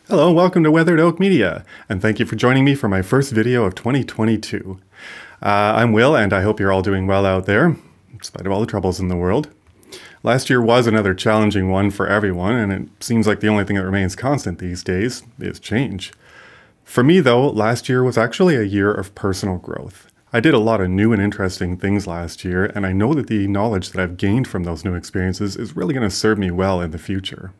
Hello, welcome to Weathered Oak Media, and thank you for joining me for my first video of 2022. I'm Will, and I hope you're all doing well out there, in spite of all the troubles in the world. Last year was another challenging one for everyone, and it seems like the only thing that remains constant these days is change. For me, though, last year was actually a year of personal growth. I did a lot of new and interesting things last year, and I know that the knowledge that I've gained from those new experiences is really going to serve me well in the future.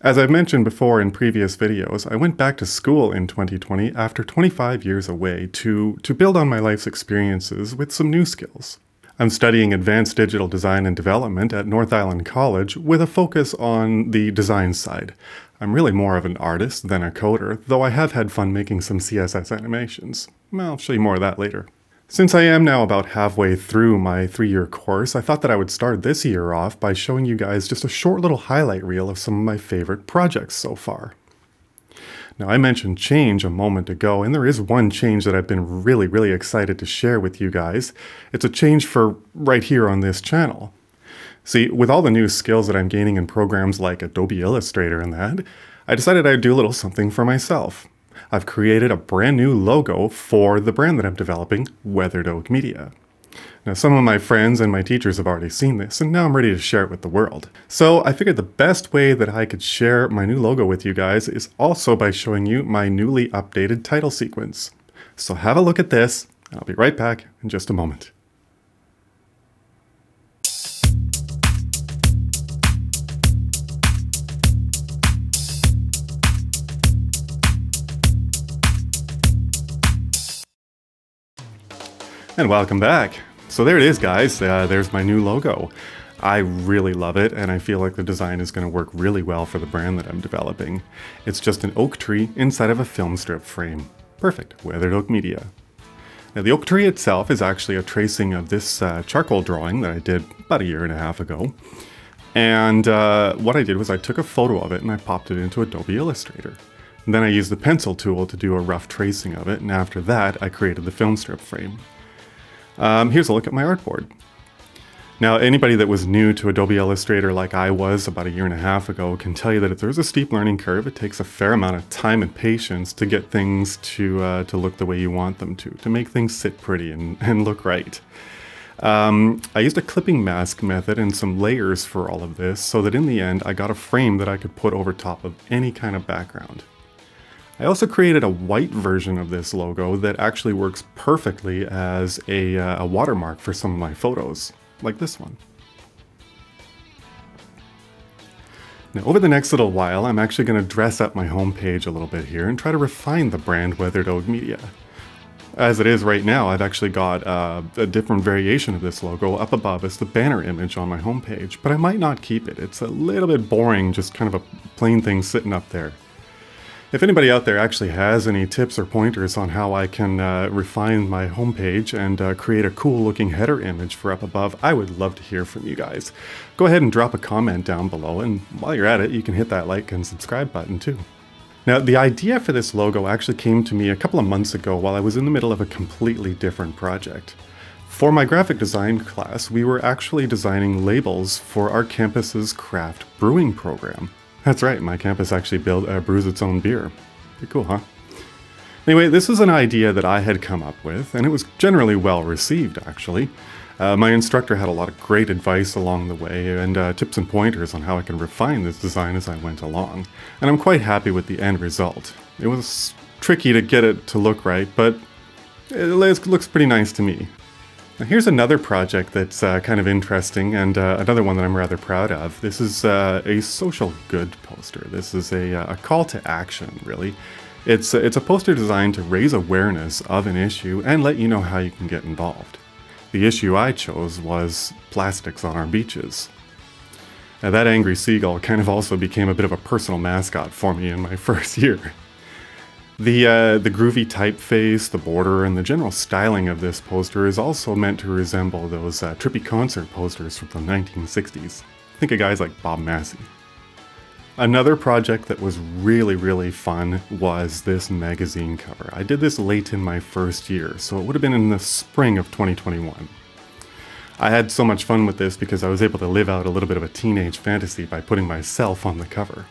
As I've mentioned before in previous videos, I went back to school in 2020 after 25 years away to build on my life's experiences with some new skills. I'm studying advanced digital design and development at North Island College with a focus on the design side. I'm really more of an artist than a coder, though I have had fun making some CSS animations. I'll show you more of that later. Since I am now about halfway through my 3-year course, I thought that I would start this year off by showing you guys just a short little highlight reel of some of my favorite projects so far. Now, I mentioned change a moment ago, and there is one change that I've been really excited to share with you guys. It's a change for right here on this channel. See, with all the new skills that I'm gaining in programs like Adobe Illustrator and that, I decided I'd do a little something for myself. I've created a brand new logo for the brand that I'm developing, Weathered Oak Media. Now, some of my friends and my teachers have already seen this, and now I'm ready to share it with the world. So I figured the best way that I could share my new logo with you guys is also by showing you my newly updated title sequence. So have a look at this, and I'll be right back in just a moment. And welcome back. So there it is, guys. There's my new logo. I really love it, and I feel like the design is going to work really well for the brand that I'm developing. It's just an oak tree inside of a film strip frame. Perfect. Weathered Oak Media. Now, the oak tree itself is actually a tracing of this charcoal drawing that I did about 1.5 years ago. And what I did was I took a photo of it and I popped it into Adobe Illustrator. And then I used the pencil tool to do a rough tracing of it, and after that I created the film strip frame. Here's a look at my artboard. Now, anybody that was new to Adobe Illustrator like I was about 1.5 years ago can tell you that if there's a steep learning curve, it takes a fair amount of time and patience to get things to look the way you want them to make things sit pretty and look right. I used a clipping mask method and some layers for all of this so that in the end I got a frame that I could put over top of any kind of background. I also created a white version of this logo that actually works perfectly as a watermark for some of my photos, like this one. Now, over the next little while, I'm actually going to dress up my homepage a little bit here and try to refine the brand Weathered Oak Media. As it is right now, I've actually got a different variation of this logo up above as the banner image on my homepage, but I might not keep it. It's a little bit boring, just kind of a plain thing sitting up there. If anybody out there actually has any tips or pointers on how I can refine my homepage and create a cool looking header image for up above, I would love to hear from you guys. Go ahead and drop a comment down below, and while you're at it, you can hit that like and subscribe button too. Now, the idea for this logo actually came to me a couple of months ago while I was in the middle of a completely different project. For my graphic design class, we were actually designing labels for our campus's craft brewing program. That's right, my campus actually brews its own beer. Pretty cool, huh? Anyway, this is an idea that I had come up with, and it was generally well received, actually. My instructor had a lot of great advice along the way, and tips and pointers on how I can refine this design as I went along. And I'm quite happy with the end result. It was tricky to get it to look right, but it looks pretty nice to me. Now, here's another project that's kind of interesting, and another one that I'm rather proud of. This is a social good poster. This is a call to action, really. It's a poster designed to raise awareness of an issue and let you know how you can get involved. The issue I chose was plastics on our beaches. Now, that angry seagull kind of also became a bit of a personal mascot for me in my first year. The groovy typeface, the border, and the general styling of this poster is also meant to resemble those trippy concert posters from the 1960s. Think of guys like Bob Massey. Another project that was really fun was this magazine cover. I did this late in my first year, so it would have been in the spring of 2021. I had so much fun with this because I was able to live out a little bit of a teenage fantasy by putting myself on the cover.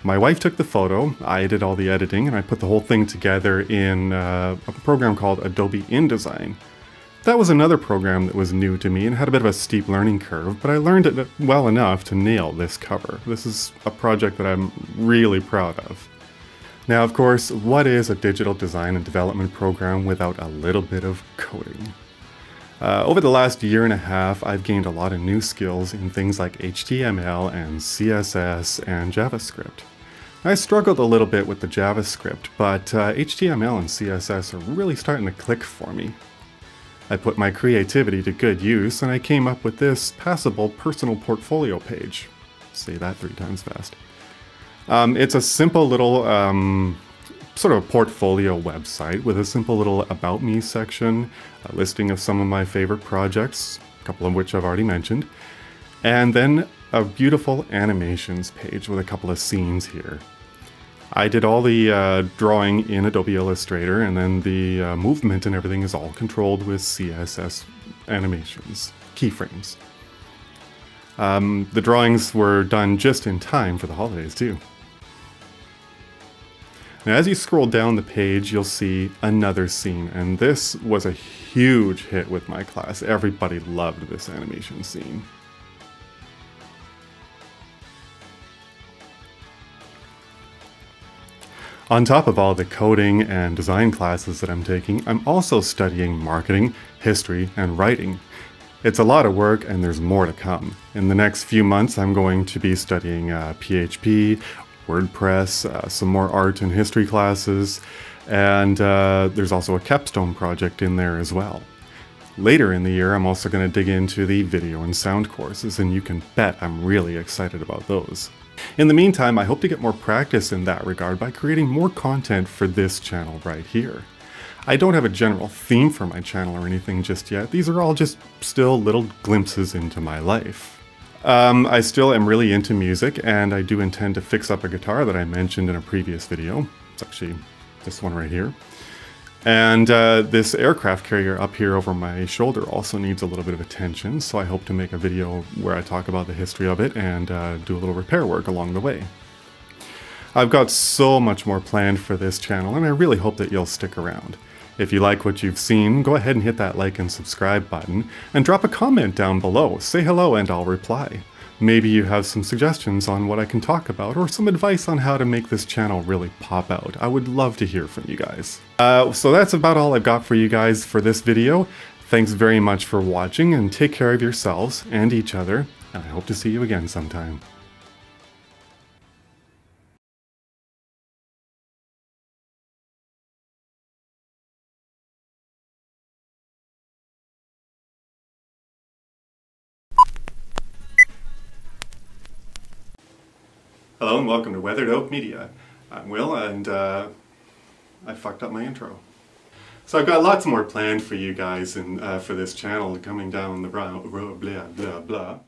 My wife took the photo, I did all the editing, and I put the whole thing together in a program called Adobe InDesign. That was another program that was new to me and had a bit of a steep learning curve, but I learned it well enough to nail this cover. This is a project that I'm really proud of. Now, of course, what is a digital design and development program without a little bit of coding? Over the last year and a half, I've gained a lot of new skills in things like HTML and CSS and JavaScript. I struggled a little bit with the JavaScript, but HTML and CSS are really starting to click for me. I put my creativity to good use, and I came up with this passable personal portfolio page. Say that 3 times fast. It's a simple little sort of a portfolio website with a simple little About Me section, a listing of some of my favorite projects, a couple of which I've already mentioned, and then a beautiful animations page with a couple of scenes here. I did all the drawing in Adobe Illustrator, and then the movement and everything is all controlled with CSS animations, keyframes. The drawings were done just in time for the holidays too. Now, as you scroll down the page, you'll see another scene, and this was a huge hit with my class. Everybody loved this animation scene. On top of all the coding and design classes that I'm taking, I'm also studying marketing, history, and writing. It's a lot of work, and there's more to come. In the next few months, I'm going to be studying PHP, WordPress, some more art and history classes, and there's also a capstone project in there as well. Later in the year, I'm also going to dig into the video and sound courses, and you can bet I'm really excited about those. In the meantime, I hope to get more practice in that regard by creating more content for this channel right here. I don't have a general theme for my channel or anything just yet. These are all just still little glimpses into my life. I still am really into music, and I do intend to fix up a guitar that I mentioned in a previous video. It's actually this one right here. And this aircraft carrier up here over my shoulder also needs a little bit of attention, so I hope to make a video where I talk about the history of it and do a little repair work along the way. I've got so much more planned for this channel, and I really hope that you'll stick around. If you like what you've seen, go ahead and hit that like and subscribe button, and drop a comment down below. Say hello and I'll reply. Maybe you have some suggestions on what I can talk about, or some advice on how to make this channel really pop out. I would love to hear from you guys. So that's about all I've got for you guys for this video. Thanks very much for watching, and take care of yourselves and each other, and I hope to see you again sometime. Hello and welcome to Weathered Oak Media. I'm Will, and I fucked up my intro. So I've got lots more planned for you guys and for this channel coming down the road, blah blah blah.